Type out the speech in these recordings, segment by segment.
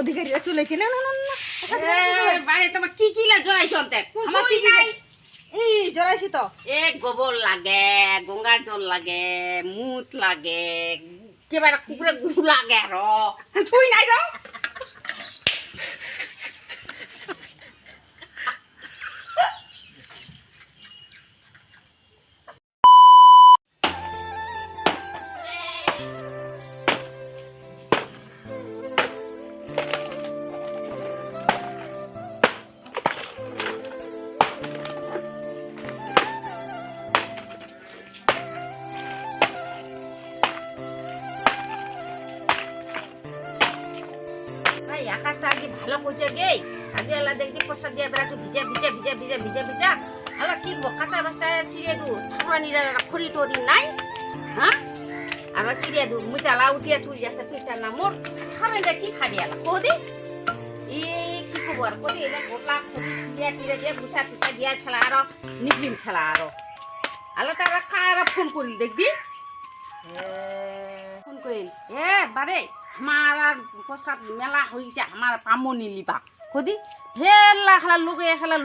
অধিকারীরা চলেছে না না না না বাড়ি তোমার কি কি লা জড়াইছ অন্তে আমার কি নাই এই জড়াইছি তো এ গোবর লাগে গঙ্গার জল লাগে মুত লাগে কেবারে কুকুরে গু লাগে আর কিছুই নাই র আকাশটা আগে ভালো করছে গে আজ এলা দেখি প্রসাদ দিয়ে বেড়াচ্ছে ভিজা ভিজা ভিজা ভিজা ভিজা ভিজা আলা কি কাঁচা বাসটা চিড়িয়ে দু ঠাকুরানিরা খড়ি টড়ি নাই হ্যাঁ আর চিড়িয়ে দু মিটালা উঠিয়া তুই যাচ্ছে পিঠা না মোর ঠাকুরানিরা কি খাবি আলা কদি ই কি খবর কদি এটা গোটলা চিড়িয়া চিড়ে দিয়ে গুছা টুছা দিয়া ছাড়া আরো নিকলিম ছাড়া আরো আলা তারা কারা ফোন করি দেখবি ফোন করিল এ বারে আমার আর প্রসাদ মেলা হয়েছে আমার পামনি লিবা কদি হেলা খেলা লোকে খেলা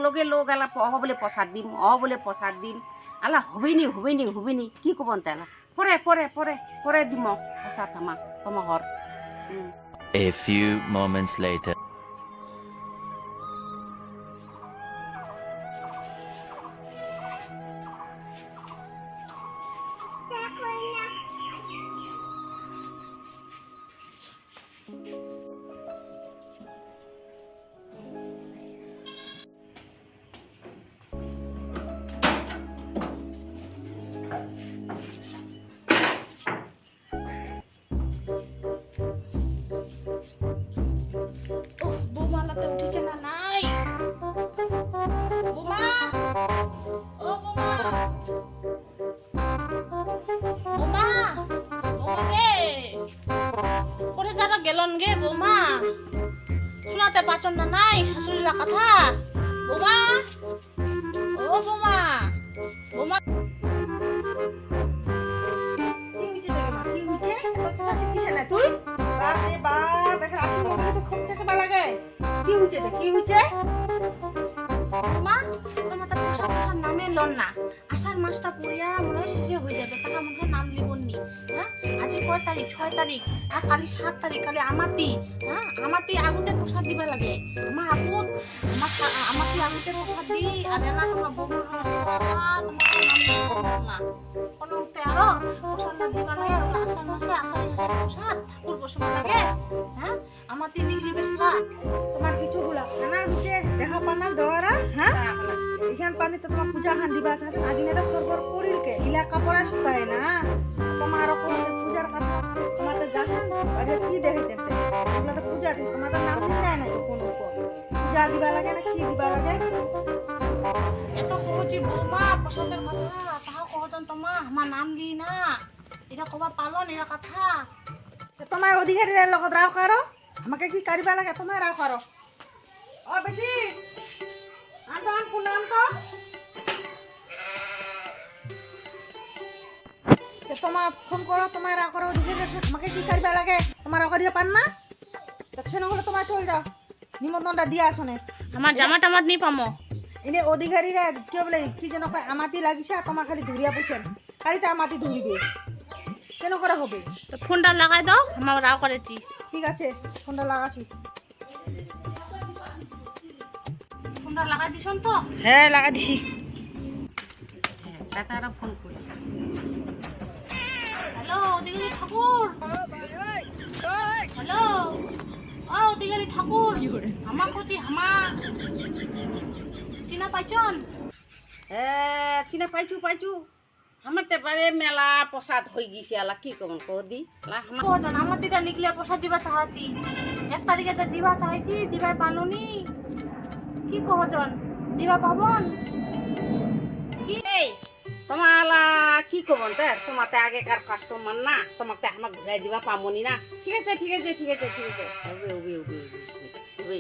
লোকে লোক এলা বলে প্রসাদ দিম বলে প্রসাদ দিম আলা হবেনি কি কব তালা পরে পরে পরে পরে দিম প্রসাদ আমার তোমার ঘর A few moments later. উঠেছে না নাই বোমা ও বোমা বোমা বোমা রে কোথায় তারা গেলন গে বোমা শোনাতে পাচন না নাই শাশুড়িরা কথা বোমা ও বোমা বোমা কি হইছে দেখে মা কি হইছে এত চাষি কিসে না তুই বাপ রে বাপ এখন আসি মতো তো খুব চেঁচা লাগে কি হইছে দেখ কি হইছে মা তোমার তো প্রসাদ নামে লন না আষাঢ় মাসটা পুরিয়া মনে হয় শেষে হয়ে যাবে টাকা মনে হয় নাম লিবনি হ্যাঁ আজ কয় তারিখ 6 তারিখ আর কালি 7 তারিখ কালি আমাতি হ্যাঁ আমাতি আগুতে প্রসাদ দিবা লাগে আমার আগুত আমাতি আগুতে প্রসাদ দি আর এনা তোমার বৌমা তোমার নাম না কোনো তেরো প্রসাদ দিবা লাগে আষাঢ় মাসে আষাঢ় প্রসাদ ঠাকুর বসবা লাগে হ্যাঁ আমাতি নিগলি বেশলা তোমার কিছু গুলা খানা হচ্ছে দেখা পানা দেওয়ারা হ্যাঁ এখান পানি তো তোমার পূজা হান দিবা আছে আদিনে তো ফরফর করিল কে ইলা কাপড়া শুকায় না তোমার কোন পূজার কথা তোমার তো যাচ্ছেন আরে কি দেখেছেন এগুলা তো পূজা দি তোমার তো নাম চায় না কোন পূজা দিবা লাগে না কি দিবা লাগে এত কইছি বৌমা প্রসাদের কথা তাও কহতন তোমা আমার নাম দি না এটা কবা পালন এর কথা তোমার অধিকারীরা লগত রাও কারো আমাকে কি করিবা লাগে তোমার রাও কারো ও বেটি আনতন পুনাম তো তোমার ফোন করো তোমার রাও করো অধিকারী আমাকে কি করিবা লাগে তোমার রাও করিয়া পান না তো সেনা হলে তোমার চল যাও নিমন্ত্রণটা দিয়া আসনে আমার জামা টামাত নি পামো এনে অধিকারীরা কি বলে কি যেন কয় আমাতি লাগিছে তোমার খালি ধরিয়া পড়ছেন খালি তো আমাতি ধরিবে কেন করে হবে তো ফোনটা লাগাই দাও আমার রাও করেছি ঠিক আছে ফোনটা লাগাছি ফোনটা লাগাই দিছন তো হ্যাঁ লাগা দিছি তারা ফোন করি হ্যালো অধিকারী ঠাকুর হ্যালো ও অধিকারী ঠাকুর আমার কতি আমার চিনা পাইছন চিনা পাইছু আমার তো পারে মেলা প্রসাদ হয়ে গেছে আলা কি কমন কদি কজন আমার দিদা নিকলে প্রসাদ দিবা চাহাতি 1 তারিখে তো দিবা চাইছি দিবা পালনি কি কহজন দিবা পাবন কি এই তোমালা কি কমন তা তোমার তো আগেকার কাস্টমার না তোমাকে আমাকে ঘুরাই দিবা পামনি না ঠিক আছে ওবে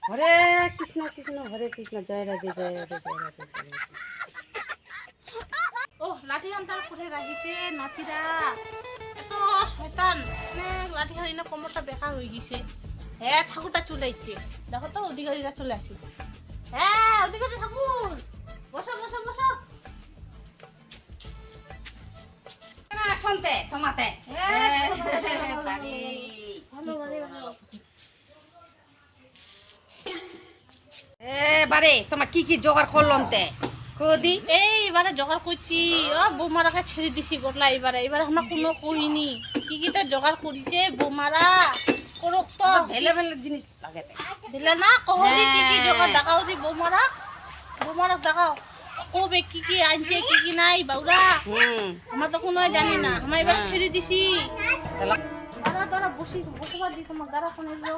হরে কৃষ্ণ কৃষ্ণ হরে কৃষ্ণ জয় রাধে জয় রাধে জয় রাধে জয় রাধে। ও লাঠি আনতার কোথায় রাখিছে নাতিরা, এত শয়তান, মানে লাঠি খালি না কোমরটা বেকা হয়ে গেছে। হ্যাঁ ঠাকুরটা চলে আসছে, দেখো তো অধিকারীরা চলে আসছে। হ্যাঁ অধিকারী ঠাকুর, বসো বসো বসো। শুনতে তোমাতে ভালো ভালো ভালো। এবারে তোমার কি কি জোগাড় করলাম তে কদি এইবারে জোগাড় করছি, ও বৌমারাকে ছেড়ে দিছি গোটলা। এবারে আমরা কোনো করিনি, কি কি তো জোগাড় করিছে বৌমারা করুক তো। ভেলে ভেলে জিনিস লাগে তে। দিলে না কহলি কি কি জোগাড় দেখাও দি বৌমারা, বৌমারা দেখাও কবে কি কি আনছে কি কি নাই বাউরা। আমরা তো কোনো জানি না, আমরা এবার ছেড়ে দিছি। দাঁড়া দাঁড়া বসবার দি, তোমার দাঁড়া ফোনে দিল।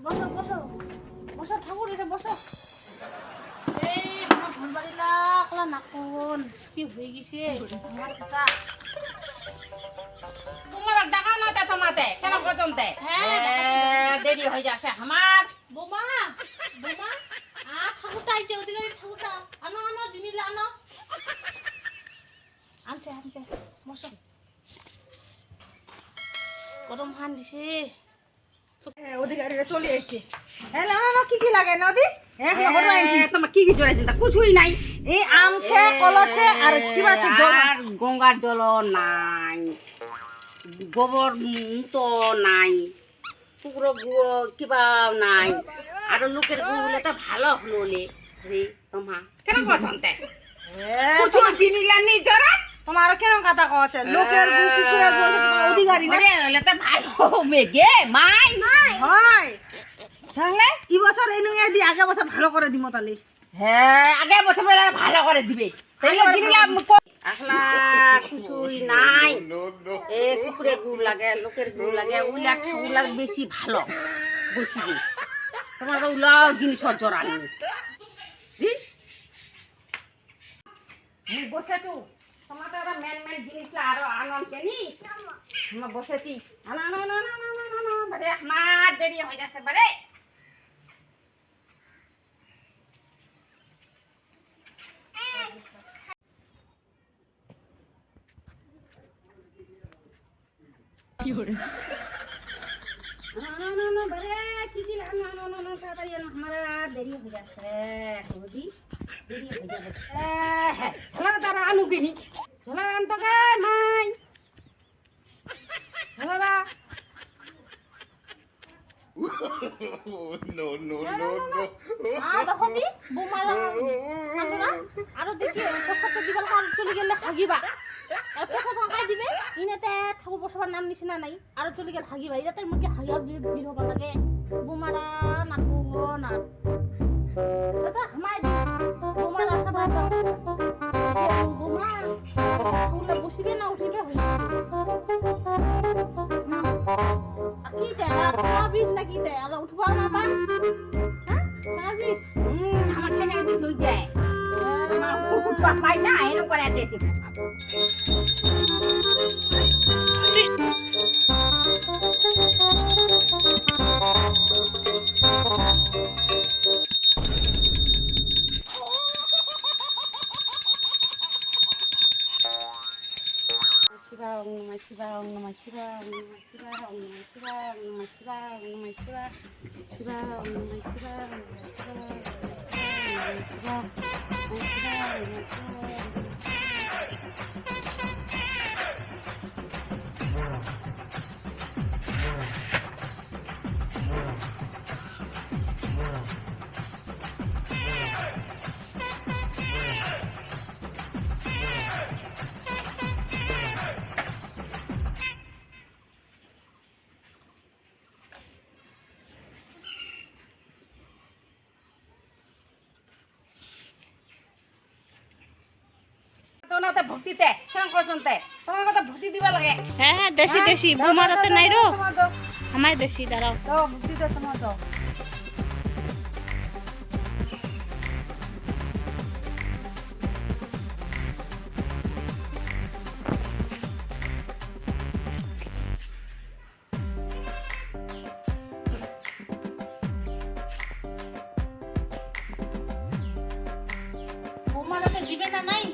বসো বসো বসো ঠাকুর, এটা বসো। এই তোমার ঘর বাড়িলা কলা নাকন কি হয়ে গেছে আমার কথা। তোমার দেখাও না তে তোমাতে কেন পর্যন্ত হ্যাঁ, দেরি হয়ে যাচ্ছে আমার। বৌমা বৌমা ঠাকুরটা আইছে, অধিকারী ঠাকুরটা আনো আনো জিনিস আনো। আনছে আনছে, বসো। গরম হান দিছে। হ্যাঁ অধিকারীরা চলে যাচ্ছে। হ্যাঁ না না কি কি লাগে নদী? হ্যাঁ হলো আনছি। তোমার কি কি জল আছে কিছুই নাই। এই আমছে কলছে আর কি আছে জল। আর গঙ্গার জল নাই, গোবর তো নাই, কুকুর কিবা নাই, আর লোকের গুলে তো ভালো হলে রে তোমা কেন পছন্দ কিছু জিনিলা নি জরা তোমার কেন কথা কচ্ছে? লোকের গু কুকুরের জল তোমার অধিকারী না হলে তো ভালো হবে গে মাই হয়। তাহলে এই বছর এই নুয়ে দি আগে বছর ভালো করে দিমো তাহলে। হ্যাঁ আগে বছর ভালো করে দিবে জিনিলাম আসলা কিছুই নাই। এ কুকুরে গুড় লাগে, লোকের গুড় লাগে, ওগুলা বেশি ভালো বসি দি তোমার ওগুলাও জিনিস জোরানি বসেছু তোমার তো মেন মেন জিনিস আরো আনন্দ কেনি আমরা বসেছি। আনো আনো আনো আনো আনো আনো বারে আমার দেরি হয়ে যাচ্ছে বারে। দেখো দি বৌমারা আরো দেখি প্রসাদটা দিবার কাল চলে গেলে হাগিবা। আর প্রসাদ হাঁকাই দিবে ইনেতে ঠাকুর বসবার নাম নিশিনা নাই, আরো চলে গেলে হাগিবা। এটাতে মুখে হাগিয়া ভিড় হবার লাগে বৌমারা নাকবো না দাদা হামাই দি বৌমারা আসা ভাত বৌমা ঠাকুরলে বসিবে না উঠিবে হয়ে কি দেয় বিষ নাকি দেয় আর উঠবা না পান। হ্যাঁ বিষ আমার ছেলে বিষ হয়ে যায় আমার পাই না এরকম করে দিয়েছে। ভক্তিতে তোমার কথা ভক্তি দিবা লাগে। হ্যাঁ হ্যাঁ দেশি দেশি বৌমারাতে নাই রো আমায় দেশি দাঁড়াও। ভক্তিতে তোমার দাও। না নাই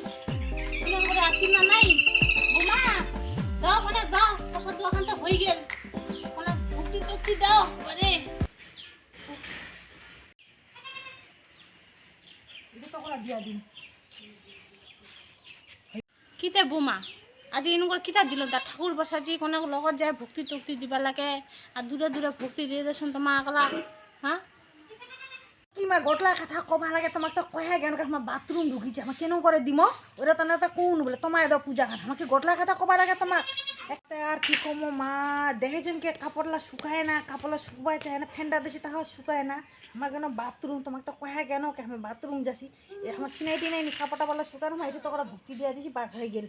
সুন্দর করে আসি না নাই বোমা দাও মানে দাও প্রসাদ ওখান তো হয়ে গেল মানে ভক্তি টক্তি দাও আরে কিতে বোমা আজি এনে করে কিতা দিল তা ঠাকুর বসাজি কোনে লগত যায় ভক্তি টক্তি দিবা লাগে আর দূরে দূরে ভক্তি দিয়ে দেচোন তোমাক আকলা হ্যাঁ কি মা গোটলা কথা কবা লাগে তোমাক তো কহে জ্ঞান আমার বাথরুম ঢুকিছে আমার কেন করে দিম ওরা তো না তো কোন বলে তোমায় দাও পূজা খান আমাকে গোটলা কথা কবা লাগে তোমাক একটা আর কি কমো মা দেখেছেন কি কাপড়লা শুকায় না কাপড়লা শুকবাই চায় না ফ্যানটা দেশে তাহাও শুকায় না আমার কেন বাথরুম তোমাকে তো কহে কেন কে আমি বাথরুম যাচ্ছি আমার সিনাইটি নাই কাপড়টা বলা শুকানো আমার এটা তো ওরা ভক্তি দিয়ে দিছি বাস হয়ে গেল